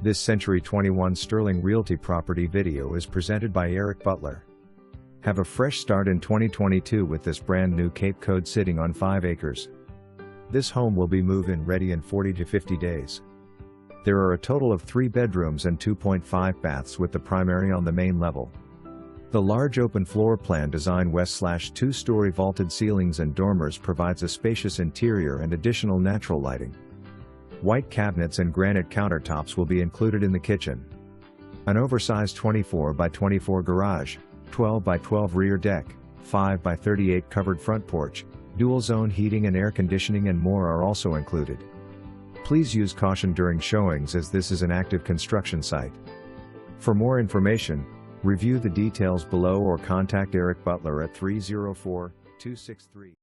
This Century 21 Sterling Realty property video is presented by Eric Butler. Have a fresh start in 2022 with this brand new Cape Cod sitting on 5 acres. This home will be move-in ready in 40 to 50 days. There are a total of 3 bedrooms and 2.5 baths with the primary on the main level. The large open floor plan design west/2-story vaulted ceilings and dormers provides a spacious interior and additional natural lighting. White cabinets and granite countertops will be included in the kitchen. An oversized 24 by 24 garage, 12 by 12 rear deck, 5 by 38 covered front porch, dual zone heating and air conditioning and more are also included. Please use caution during showings as this is an active construction site. For more information, review the details below or contact Eric Butler at 304-263